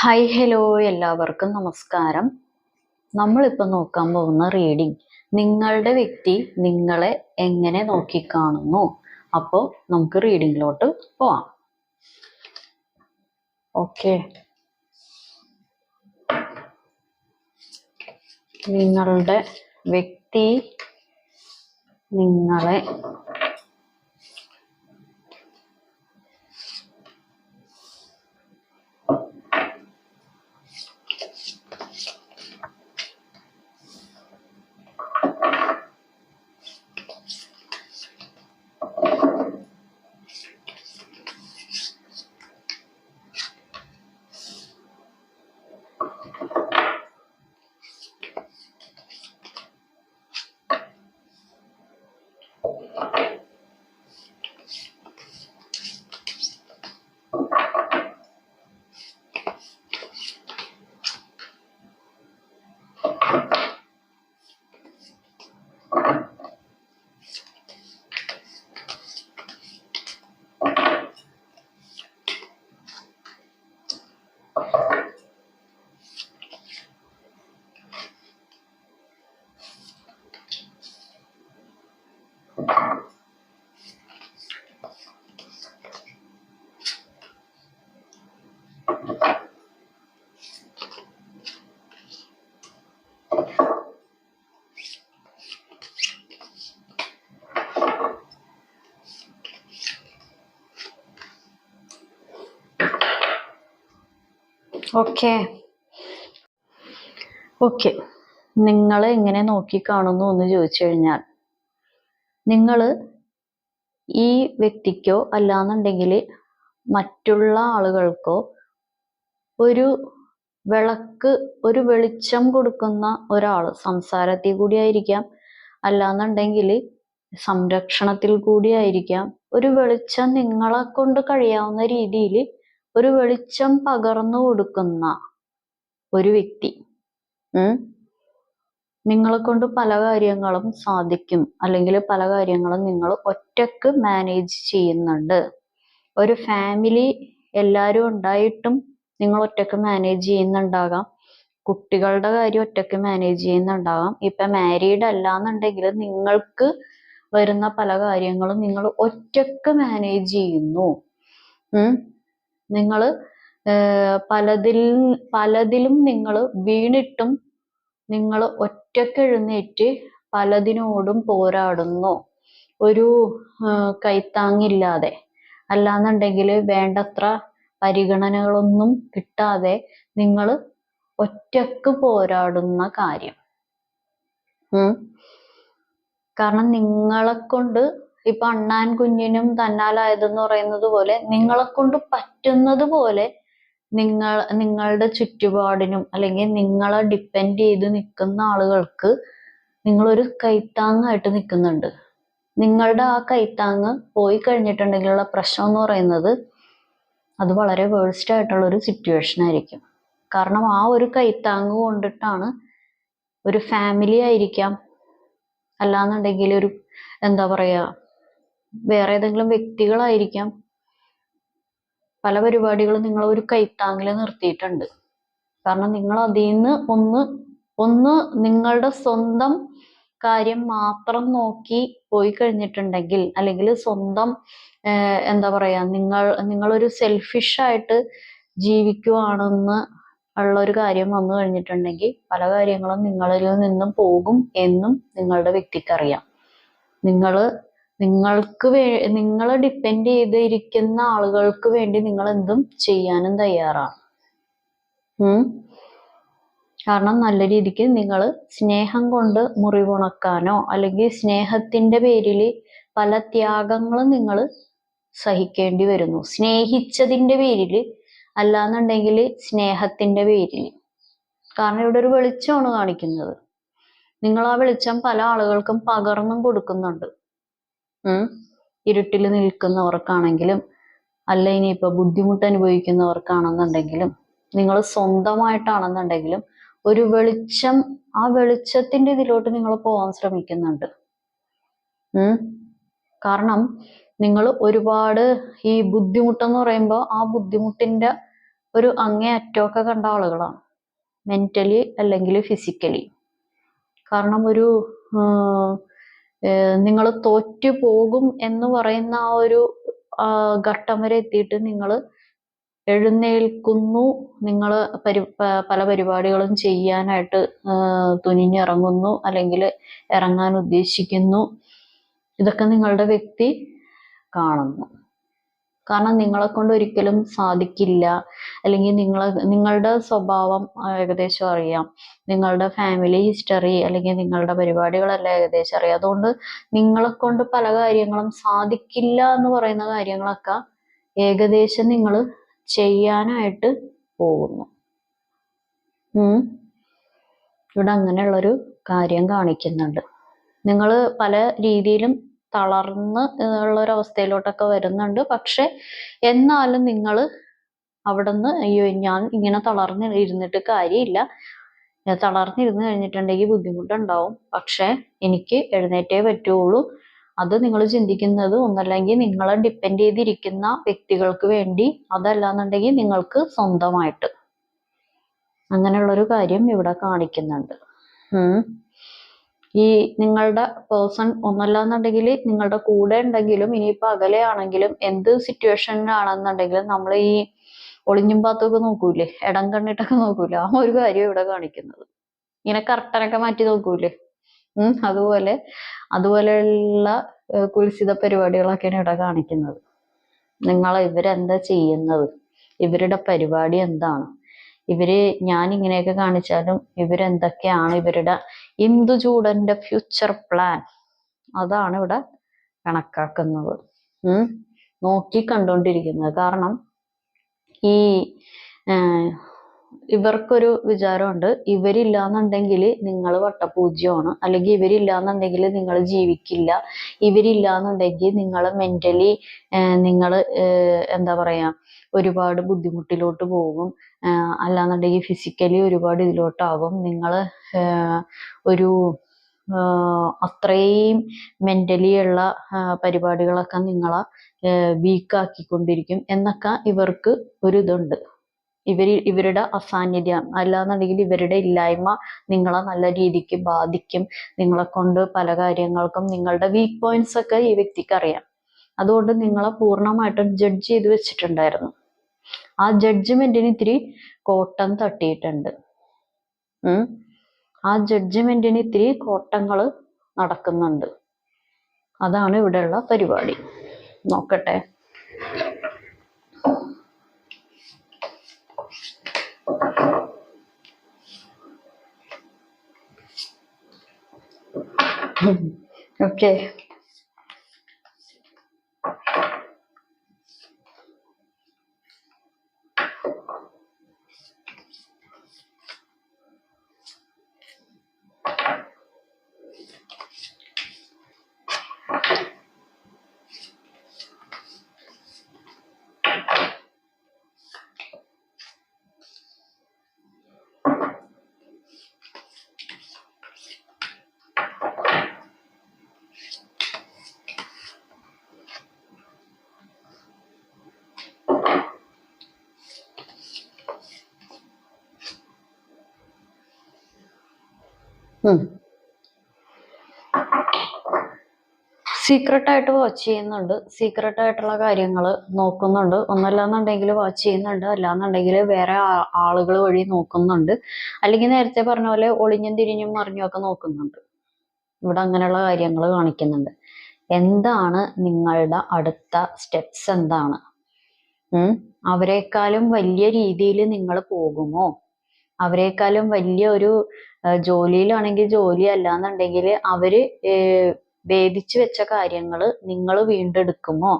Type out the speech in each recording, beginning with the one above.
Hi hello എല്ലാവർക്കും നമസ്കാരം. നമ്മളിപ്പോൾ നോക്കാൻ പോകുന്ന റീഡിംഗ് നിങ്ങളുടെ വ്യക്തി നിങ്ങളെ എങ്ങനെ നോക്കിക്കാണുന്നു. അപ്പോൾ നമുക്ക് റീഡിങ്ങിലോട്ട് പോവാം. ഓക്കെ, നിങ്ങളുടെ വ്യക്തി നിങ്ങളെ ഓക്കെ നിങ്ങളെ എങ്ങനെ നോക്കിക്കാണുന്നു എന്ന് ചോദിച്ചു കഴിഞ്ഞാൽ, നിങ്ങൾ ഈ വ്യക്തിക്കോ അല്ലാന്നുണ്ടെങ്കിൽ മറ്റുള്ള ആളുകൾക്കോ ഒരു ഒരു വെളിച്ചം കൊടുക്കുന്ന ഒരാൾ, സംസാരത്തിൽ കൂടി ആയിരിക്കാം, അല്ലാന്നുണ്ടെങ്കിൽ സംരക്ഷണത്തിൽ കൂടി ആയിരിക്കാം. ഒരു വെളിച്ചം നിങ്ങളെ കൊണ്ട് കഴിയാവുന്ന രീതിയിൽ ഒരു വെളിച്ചം പകർന്നു കൊടുക്കുന്ന ഒരു വ്യക്തി. നിങ്ങളെ കൊണ്ട് പല കാര്യങ്ങളും സാധിക്കും, അല്ലെങ്കിൽ പല കാര്യങ്ങളും നിങ്ങൾ ഒറ്റക്ക് മാനേജ് ചെയ്യുന്നുണ്ട്. ഒരു ഫാമിലി എല്ലാവരും ഉണ്ടായിട്ടും നിങ്ങൾ ഒറ്റക്ക് മാനേജ് ചെയ്യുന്നുണ്ടാകാം. കുട്ടികളുടെ കാര്യം ഒറ്റക്ക് മാനേജ് ചെയ്യുന്നുണ്ടാകാം. ഇപ്പൊ മാരീഡ് അല്ലാന്നുണ്ടെങ്കിൽ നിങ്ങൾക്ക് വരുന്ന പല കാര്യങ്ങളും നിങ്ങൾ ഒറ്റക്ക് മാനേജ് ചെയ്യുന്നു. നിങ്ങൾ പലതിലും നിങ്ങൾ വീണിട്ടും നിങ്ങൾ ഒറ്റക്ക് എഴുന്നേറ്റ് പലതിനോടും പോരാടുന്നു. ഒരു കൈത്താങ്ങില്ലാതെ, അല്ലാന്നുണ്ടെങ്കിൽ വേണ്ടത്ര പരിഗണനകളൊന്നും കിട്ടാതെ നിങ്ങൾ ഒറ്റക്ക് പോരാടുന്ന കാര്യം. കാരണം നിങ്ങളെ കൊണ്ട്, ഇപ്പൊ അണ്ണാൻ കുഞ്ഞിനും തന്നാലായതെന്ന് പറയുന്നത് പോലെ, നിങ്ങളെ കൊണ്ട് പറ്റുന്നത് പോലെ നിങ്ങളുടെ ചുറ്റുപാടിനും അല്ലെങ്കിൽ നിങ്ങളെ ഡിപ്പെൻഡ് ചെയ്ത് നിൽക്കുന്ന ആളുകൾക്ക് നിങ്ങളൊരു കൈത്താങ്ങായിട്ട് നിൽക്കുന്നുണ്ട്. നിങ്ങളുടെ ആ കൈത്താങ്ങ് പോയി കഴിഞ്ഞിട്ടുണ്ടെങ്കിലുള്ള പ്രശ്നം എന്ന് പറയുന്നത് അത് വളരെ വേഴ്സ്റ്റ് ആയിട്ടുള്ള ഒരു സിറ്റുവേഷൻ ആയിരിക്കും. കാരണം ആ ഒരു കൈത്താങ്ങ് കൊണ്ടിട്ടാണ് ഒരു ഫാമിലി ആയിരിക്കാം, അല്ലാന്നുണ്ടെങ്കിൽ ഒരു എന്താ പറയാ വേറെ ഏതെങ്കിലും വ്യക്തികളായിരിക്കാം, പല പരിപാടികളും നിങ്ങൾ ഒരു കൈത്താങ്ങിൽ നിർത്തിയിട്ടുണ്ട്. കാരണം നിങ്ങൾ അതിൽ നിന്ന് ഒന്ന് നിങ്ങളുടെ സ്വന്തം കാര്യം മാത്രം നോക്കി പോയി കഴിഞ്ഞിട്ടുണ്ടെങ്കിൽ, അല്ലെങ്കിൽ സ്വന്തം എന്താ പറയാ നിങ്ങളൊരു സെൽഫിഷ് ആയിട്ട് ജീവിക്കുവാണെന്ന് ഉള്ള ഒരു കാര്യം വന്നു കഴിഞ്ഞിട്ടുണ്ടെങ്കിൽ പല കാര്യങ്ങളും നിങ്ങളിൽ നിന്നും പോകും എന്നും നിങ്ങളുടെ വ്യക്തിക്കറിയാം. നിങ്ങളെ ഡിപ്പെൻഡ് ചെയ്തിരിക്കുന്ന ആളുകൾക്ക് വേണ്ടി നിങ്ങൾ എന്തും ചെയ്യാനും തയ്യാറാണ്. കാരണം നല്ല രീതിക്ക് നിങ്ങൾ സ്നേഹം കൊണ്ട് മുറിവുണക്കാനോ അല്ലെങ്കിൽ സ്നേഹത്തിന്റെ പേരിൽ പല ത്യാഗങ്ങളും നിങ്ങൾ സഹിക്കേണ്ടി വരുന്നു. സ്നേഹിച്ചതിന്റെ പേരിൽ, അല്ലാന്നുണ്ടെങ്കിൽ സ്നേഹത്തിന്റെ പേരിൽ. കാരണം ഇവിടെ ഒരു വെളിച്ചമാണ് കാണിക്കുന്നത്. നിങ്ങൾ ആ വെളിച്ചം പല ആളുകൾക്കും പകർന്നും കൊടുക്കുന്നുണ്ട്. ഇരുട്ടിൽ നിൽക്കുന്നവർക്കാണെങ്കിലും, അല്ല ഇനിയിപ്പോ ബുദ്ധിമുട്ട് അനുഭവിക്കുന്നവർക്കാണെന്നുണ്ടെങ്കിലും, നിങ്ങൾ സ്വന്തമായിട്ടാണെന്നുണ്ടെങ്കിലും ഒരു വെളിച്ചം, ആ വെളിച്ചത്തിന്റെ ഇതിലോട്ട് നിങ്ങൾ പോകാൻ ശ്രമിക്കുന്നുണ്ട്. കാരണം നിങ്ങൾ ഒരുപാട് ഈ ബുദ്ധിമുട്ടെന്ന് പറയുമ്പോൾ ആ ബുദ്ധിമുട്ടിന്റെ ഒരു അങ്ങേയറ്റമൊക്കെ കണ്ട ആളുകളാണ്, മെന്റലി അല്ലെങ്കിൽ ഫിസിക്കലി. കാരണം ഒരു നിങ്ങൾ തോറ്റു പോകും എന്ന് പറയുന്ന ആ ഒരു ഘട്ടം വരെ എത്തിയിട്ട് നിങ്ങൾ എഴുന്നേൽക്കുന്നു, നിങ്ങൾ പല പരിപാടികളും ചെയ്യാനായിട്ട് തുനിഞ്ഞിറങ്ങുന്നു, അല്ലെങ്കിൽ ഇറങ്ങാൻ ഉദ്ദേശിക്കുന്നു. ഇതൊക്കെ നിങ്ങളുടെ വ്യക്തി കാണുന്നു. കാരണം നിങ്ങളെ കൊണ്ട് ഒരിക്കലും സാധിക്കില്ല, അല്ലെങ്കിൽ നിങ്ങളുടെ സ്വഭാവം ഏകദേശം അറിയാം, നിങ്ങളുടെ ഫാമിലി ഹിസ്റ്ററി അല്ലെങ്കിൽ നിങ്ങളുടെ പരിപാടികളെല്ലാം ഏകദേശം അറിയാം. അതുകൊണ്ട് നിങ്ങളെ കൊണ്ട് പല കാര്യങ്ങളും സാധിക്കില്ല എന്ന് പറയുന്ന കാര്യങ്ങളൊക്കെ ഏകദേശം നിങ്ങൾ ചെയ്യാനായിട്ട് പോകുന്നു. ഇവിടെ അങ്ങനെയുള്ളൊരു കാര്യം കാണിക്കുന്നുണ്ട്. നിങ്ങൾ പല രീതിയിലും തളർന്ന് ഉള്ളൊരവസ്ഥയിലോട്ടൊക്കെ വരുന്നുണ്ട്. പക്ഷെ എന്നാലും നിങ്ങൾ അവിടുന്ന് അയ്യോ ഞാൻ ഇങ്ങനെ തളർന്ന് ഇരുന്നിട്ട് കാര്യമില്ല, തളർന്നിരുന്ന് കഴിഞ്ഞിട്ടുണ്ടെങ്കിൽ ബുദ്ധിമുട്ടുണ്ടാവും, പക്ഷെ എനിക്ക് എഴുന്നേറ്റേ പറ്റുള്ളൂ. അത് നിങ്ങൾ ചിന്തിക്കുന്നത് ഒന്നല്ലെങ്കിൽ നിങ്ങളെ ഡിപ്പെൻഡ് ചെയ്തിരിക്കുന്ന വ്യക്തികൾക്ക് വേണ്ടി, അതല്ലാന്നുണ്ടെങ്കിൽ നിങ്ങൾക്ക് സ്വന്തമായിട്ട്. അങ്ങനെയുള്ളൊരു കാര്യം ഇവിടെ കാണിക്കുന്നുണ്ട്. ഈ നിങ്ങളുടെ പേഴ്സൺ ഒന്നല്ലാന്നുണ്ടെങ്കിൽ നിങ്ങളുടെ കൂടെ ഉണ്ടെങ്കിലും ഇനിയിപ്പോൾ അകലെയാണെങ്കിലും എന്ത് സിറ്റുവേഷനിലാണെന്നുണ്ടെങ്കിലും നമ്മൾ ഈ ഒളിഞ്ഞും പാത്തൊക്കെ നോക്കൂലേ, ഇടം കണ്ണിട്ടൊക്കെ നോക്കൂലേ, ആ ഒരു കാര്യം ഇവിടെ കാണിക്കുന്നത്. ഇങ്ങനെ കർട്ടനൊക്കെ മാറ്റി നോക്കൂലേ, അതുപോലെയുള്ള കുൽസിത പരിപാടികളൊക്കെയാണ് ഇവിടെ കാണിക്കുന്നത്. ഇവരെന്താ ചെയ്യുന്നത്, ഇവരുടെ പരിപാടി എന്താണ്, ഞാൻ ഇങ്ങനെയൊക്കെ കാണിച്ചാലും ഇവരെന്തൊക്കെയാണ്, ഇവരുടെ ഇന്ദുചൂടന്റെ ഫ്യൂച്ചർ പ്ലാൻ, അതാണ് ഇവിടെ കണക്കാക്കുന്നത്, നോക്കി കണ്ടുകൊണ്ടിരിക്കുന്നത്. കാരണം ഈ ഇവർക്കൊരു വിചാരമുണ്ട്, ഇവരില്ലാന്നുണ്ടെങ്കിൽ നിങ്ങൾ വട്ടപൂജ്യമാണ്, അല്ലെങ്കിൽ ഇവരില്ലാന്നുണ്ടെങ്കിൽ നിങ്ങൾ ജീവിക്കില്ല, ഇവരില്ലാന്നുണ്ടെങ്കിൽ നിങ്ങൾ മെന്റലി നിങ്ങൾ എന്താ പറയാ ഒരുപാട് ബുദ്ധിമുട്ടിലോട്ട് പോകും, അല്ലാന്നുണ്ടെങ്കിൽ ഫിസിക്കലി ഒരുപാട് ഇതിലോട്ടാകും. നിങ്ങൾ ഒരു അത്രയും മെന്റലി ഉള്ള പരിപാടികളൊക്കെ നിങ്ങളെ വീക്കാക്കിക്കൊണ്ടിരിക്കും എന്നൊക്കെ ഇവർക്ക് ഒരു ഇതുണ്ട്. ഇവരുടെ അസാന്നിധ്യം അല്ലാന്നുണ്ടെങ്കിൽ ഇവരുടെ ഇല്ലായ്മ നിങ്ങളെ നല്ല രീതിക്ക് ബാധിക്കും. നിങ്ങളെ കൊണ്ട് പല കാര്യങ്ങൾക്കും നിങ്ങളുടെ വീക്ക് പോയിന്റ്സ് ഒക്കെ ഈ വ്യക്തിക്ക് അറിയാം. അതുകൊണ്ട് നിങ്ങളെ പൂർണ്ണമായിട്ടും ജഡ്ജ് ചെയ്ത് വെച്ചിട്ടുണ്ടായിരുന്നു. ആ ജഡ്ജ്മെന്റിന് ഇത്തിരി കോട്ടം തട്ടിയിട്ടുണ്ട്. ആ ജഡ്ജ്മെന്റിന് ഇത്തിരി കോട്ടങ്ങൾ നടക്കുന്നുണ്ട്. അതാണ് ഇവിടെയുള്ള പരിപാടി. നോക്കട്ടെ. ഓക്കെ, സീക്രട്ടായിട്ട് വാച്ച് ചെയ്യുന്നുണ്ട്, സീക്രട്ട് ആയിട്ടുള്ള കാര്യങ്ങൾ നോക്കുന്നുണ്ട്. ഒന്നല്ലാന്നുണ്ടെങ്കിൽ വാച്ച് ചെയ്യുന്നുണ്ട്, അല്ലാന്നുണ്ടെങ്കിൽ വേറെ ആളുകൾ വഴി നോക്കുന്നുണ്ട്, അല്ലെങ്കിൽ നേരത്തെ പറഞ്ഞ പോലെ ഒളിഞ്ഞും തിരിഞ്ഞും മറിഞ്ഞും ഒക്കെ നോക്കുന്നുണ്ട്. ഇവിടെ അങ്ങനെയുള്ള കാര്യങ്ങൾ കാണിക്കുന്നുണ്ട്. എന്താണ് നിങ്ങളുടെ അടുത്ത സ്റ്റെപ്സ് എന്താണ്? അവരെക്കാളും വലിയ രീതിയിൽ നിങ്ങൾ പോകുമോ? അവരെക്കാളും വലിയ ഒരു ജോലിയിലാണെങ്കിൽ ജോലി, അല്ലാന്നുണ്ടെങ്കിൽ അവര് ഭേദിച്ചു വെച്ച കാര്യങ്ങൾ നിങ്ങൾ വീണ്ടെടുക്കുമോ?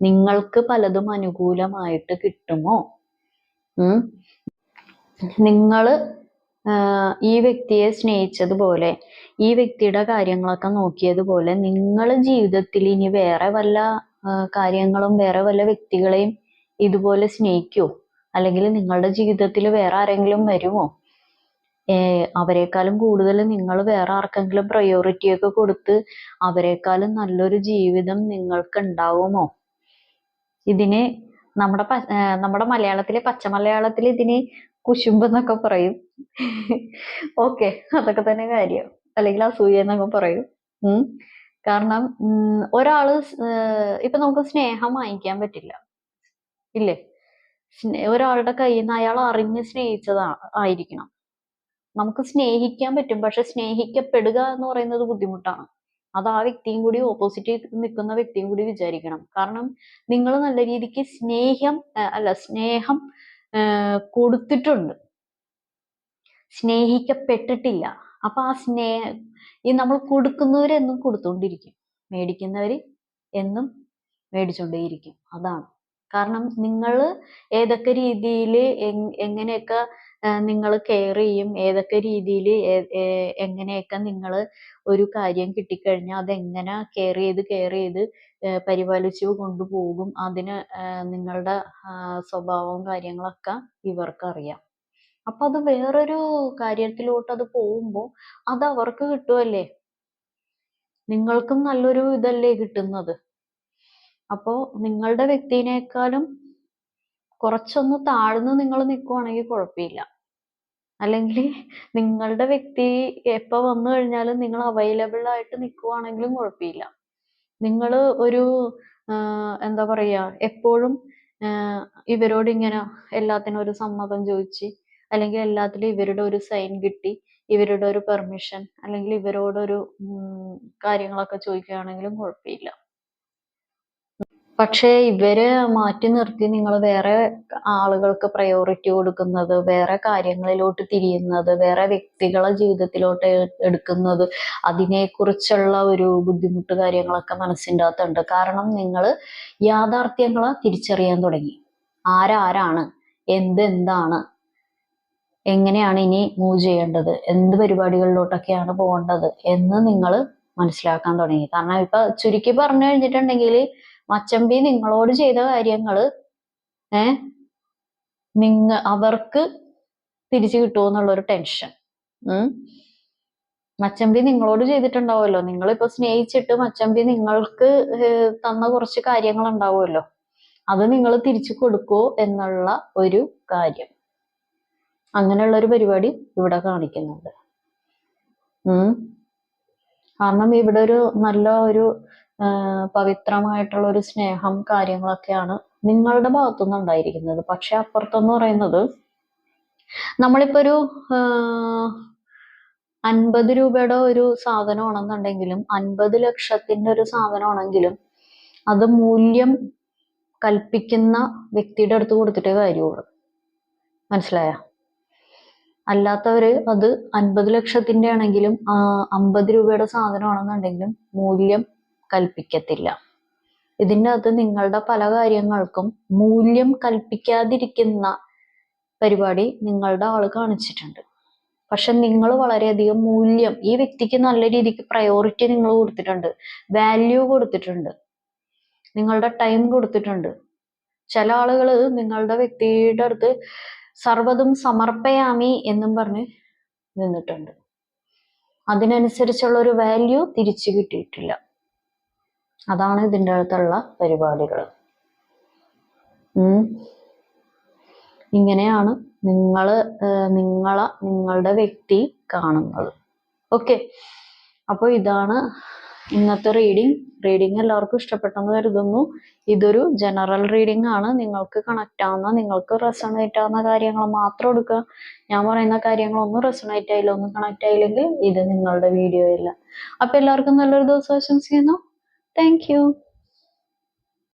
നിങ്ങൾക്ക് പലതും അനുകൂലമായിട്ട് കിട്ടുമോ? നിങ്ങൾ ഈ വ്യക്തിയെ സ്നേഹിച്ചതുപോലെ, ഈ വ്യക്തിയുടെ കാര്യങ്ങളൊക്കെ നോക്കിയതുപോലെ നിങ്ങൾ ജീവിതത്തിൽ ഇനി വേറെ വല്ല കാര്യങ്ങളും വേറെ വല്ല വ്യക്തികളെയും ഇതുപോലെ സ്നേഹിക്കോ? അല്ലെങ്കിൽ നിങ്ങളുടെ ജീവിതത്തിൽ വേറെ ആരെങ്കിലും വരുമോ? അവരെക്കാളും കൂടുതൽ നിങ്ങൾ വേറെ ആർക്കെങ്കിലും പ്രയോറിറ്റി ഒക്കെ കൊടുത്ത് അവരെക്കാളും നല്ലൊരു ജീവിതം നിങ്ങൾക്ക് ഉണ്ടാവുമോ? ഇതിന് നമ്മുടെ മലയാളത്തിലെ പച്ച മലയാളത്തിൽ ഇതിന് കുശുമ്പ് എന്നൊക്കെ പറയും. ഓക്കെ, അതൊക്കെ തന്നെ കാര്യം. അല്ലെങ്കിൽ അസൂയ എന്നൊക്കെ പറയും. കാരണം ഒരാള് ഇപ്പൊ നമുക്ക് സ്നേഹം വാങ്ങിക്കാൻ പറ്റില്ല, ഇല്ലേ? ഒരാളുടെ കയ്യിൽ നിന്ന് അയാൾ അറിഞ്ഞ് ആയിരിക്കണം. നമുക്ക് സ്നേഹിക്കാൻ പറ്റും, പക്ഷെ സ്നേഹിക്കപ്പെടുക എന്ന് പറയുന്നത് ബുദ്ധിമുട്ടാണ്. അത് ആ വ്യക്തിയും കൂടി, ഓപ്പോസിറ്റ് നിൽക്കുന്ന വ്യക്തിയും കൂടി വിചാരിക്കണം. കാരണം നിങ്ങൾ നല്ല രീതിക്ക് സ്നേഹം കൊടുത്തിട്ടുണ്ട്, സ്നേഹിക്കപ്പെട്ടിട്ടില്ല. അപ്പൊ ആ ഈ നമ്മൾ കൊടുക്കുന്നവരെന്നും കൊടുത്തോണ്ടിരിക്കും, മേടിക്കുന്നവര് എന്നും മേടിച്ചോണ്ടേയിരിക്കും. അതാണ് കാരണം. നിങ്ങൾ ഏതൊക്കെ രീതിയിൽ എങ്ങനെയൊക്കെ നിങ്ങൾ കെയർ ചെയ്യും, ഏതൊക്കെ രീതിയിൽ എങ്ങനെയൊക്കെ നിങ്ങൾ ഒരു കാര്യം കിട്ടിക്കഴിഞ്ഞാൽ അതെങ്ങനെ കെയർ ചെയ്ത് പരിപാലിച്ചു കൊണ്ടുപോകും, അതിന് നിങ്ങളുടെ സ്വഭാവവും കാര്യങ്ങളൊക്കെ ഇവർക്കറിയാം. അപ്പൊ അത് വേറൊരു കാര്യത്തിലോട്ട് അത് പോകുമ്പോ അത് അവർക്ക് കിട്ടുമല്ലേ, നിങ്ങൾക്കും നല്ലൊരു ഇതല്ലേ കിട്ടുന്നത്. അപ്പോ നിങ്ങളുടെ വ്യക്തിനേക്കാളും കുറച്ചൊന്ന് താഴ്ന്ന് നിങ്ങൾ നിൽക്കുവാണെങ്കിൽ കുഴപ്പമില്ല. അല്ലെങ്കിൽ നിങ്ങളുടെ വ്യക്തി എപ്പോ വന്നു കഴിഞ്ഞാലും നിങ്ങൾ അവൈലബിൾ ആയിട്ട് നിൽക്കുവാണെങ്കിലും കുഴപ്പമില്ല. നിങ്ങൾ ഒരു എന്താ പറയാ, എപ്പോഴും ഇവരോട് ഇങ്ങനെ എല്ലാത്തിനും ഒരു സമ്മതം ചോദിച്ച്, അല്ലെങ്കിൽ എല്ലാത്തിലും ഇവരുടെ ഒരു സൈൻ കിട്ടി, ഇവരുടെ ഒരു പെർമിഷൻ, അല്ലെങ്കിൽ ഇവരോടൊരു കാര്യങ്ങളൊക്കെ ചോദിക്കുകയാണെങ്കിലും കുഴപ്പമില്ല. പക്ഷേ ഇവര് മാറ്റി നിർത്തി നിങ്ങൾ വേറെ ആളുകൾക്ക് പ്രയോറിറ്റി കൊടുക്കുന്നത്, വേറെ കാര്യങ്ങളിലോട്ട് തിരിയുന്നത്, വേറെ വ്യക്തികളെ ജീവിതത്തിലോട്ട് എടുക്കുന്നത്, അതിനെക്കുറിച്ചുള്ള ഒരു ബുദ്ധിമുട്ട് കാര്യങ്ങളൊക്കെ മനസ്സിൻ്റെ അകത്തുണ്ട്. കാരണം നിങ്ങൾ യാഥാർത്ഥ്യങ്ങളെ തിരിച്ചറിയാൻ തുടങ്ങി. ആരാരാണ്, എന്താണ്, എങ്ങനെയാണ് ഇനി മൂവ് ചെയ്യേണ്ടത്, എന്ത് പരിപാടികളിലോട്ടൊക്കെയാണ് പോകേണ്ടത് എന്ന് നിങ്ങൾ മനസ്സിലാക്കാൻ തുടങ്ങി. കാരണം ഇപ്പൊ ചുരുക്കി പറഞ്ഞു കഴിഞ്ഞിട്ടുണ്ടെങ്കിൽ മച്ചമ്പി നിങ്ങളോട് ചെയ്ത കാര്യങ്ങള് അവർക്ക് തിരിച്ചു കിട്ടുമോ എന്നുള്ളൊരു ടെൻഷൻ. മച്ചമ്പി നിങ്ങളോട് ചെയ്തിട്ടുണ്ടാവുമല്ലോ, നിങ്ങളിപ്പോ സ്നേഹിച്ചിട്ട് മച്ചമ്പി നിങ്ങൾക്ക് തന്ന കുറച്ച് കാര്യങ്ങൾ ഉണ്ടാവുമല്ലോ, അത് നിങ്ങൾ തിരിച്ചു കൊടുക്കുമോ എന്നുള്ള ഒരു കാര്യം. അങ്ങനെയുള്ള ഒരു പരിപാടി ഇവിടെ കാണിക്കുന്നുണ്ട്. കാരണം ഇവിടെ ഒരു നല്ല ഒരു പവിത്രമായിട്ടുള്ള ഒരു സ്നേഹം കാര്യങ്ങളൊക്കെയാണ് നിങ്ങളുടെ ഭാഗത്തുനിന്ന് ഉണ്ടായിരിക്കുന്നത്. പക്ഷെ അപ്പുറത്തെന്ന് പറയുന്നത്, നമ്മളിപ്പോ ഒരു 50 രൂപയുടെ ഒരു സാധനമാണെന്നുണ്ടെങ്കിലും, 50 ലക്ഷത്തിന്റെ ഒരു സാധനമാണെങ്കിലും അത് മൂല്യം കൽപ്പിക്കുന്ന വ്യക്തിയുടെ അടുത്ത് കൊടുത്തിട്ടേ കാര്യമുള്ളൂ. മനസ്സിലായ? അല്ലാത്തവര് അത് 50 ലക്ഷത്തിന്റെ ആണെങ്കിലും 50 രൂപയുടെ സാധനമാണെന്നുണ്ടെങ്കിലും മൂല്യം കൽപ്പിക്കത്തില്ല. ഇതിൻ്റെ അകത്ത് നിങ്ങളുടെ പല കാര്യങ്ങൾക്കും മൂല്യം കൽപ്പിക്കാതിരിക്കുന്ന പരിപാടി നിങ്ങളുടെ ആള് കാണിച്ചിട്ടുണ്ട്. പക്ഷെ നിങ്ങൾ വളരെയധികം മൂല്യം, ഈ വ്യക്തിക്ക് നല്ല രീതിക്ക് പ്രയോറിറ്റി നിങ്ങൾ കൊടുത്തിട്ടുണ്ട്, വാല്യൂ കൊടുത്തിട്ടുണ്ട്, നിങ്ങളുടെ ടൈം കൊടുത്തിട്ടുണ്ട്. ചില ആളുകൾ നിങ്ങളുടെ വ്യക്തിയുടെ അടുത്ത് സർവ്വതും സമർപ്പയാമി എന്നും പറഞ്ഞ് നിന്നിട്ടുണ്ട്. അതിനനുസരിച്ചുള്ള ഒരു വാല്യൂ തിരിച്ചു കിട്ടിയിട്ടില്ല. അതാണ് ഇതിൻ്റെ അകത്തുള്ള പരിപാടികൾ. ഇങ്ങനെയാണ് നിങ്ങളുടെ വ്യക്തി കാണുന്നത്. ഓക്കെ, അപ്പോൾ ഇതാണ് ഇന്നത്തെ റീഡിങ് എല്ലാവർക്കും ഇഷ്ടപ്പെട്ടെന്ന് കരുതുന്നു. ഇതൊരു ജനറൽ റീഡിംഗ് ആണ്. നിങ്ങൾക്ക് കണക്ട് ആവുന്ന, നിങ്ങൾക്ക് റെസണേറ്റ് ആവുന്ന കാര്യങ്ങൾ മാത്രം എടുക്കുക. ഞാൻ പറയുന്ന കാര്യങ്ങളൊന്നും റെസണേറ്റ് ആയില്ല, ഒന്നും കണക്ട് ആയില്ലെങ്കിൽ ഇത് നിങ്ങളുടെ വീഡിയോ അല്ല. അപ്പൊ എല്ലാവർക്കും നല്ലൊരു ദിവസം ആശംസിക്കുന്നു. Thank you.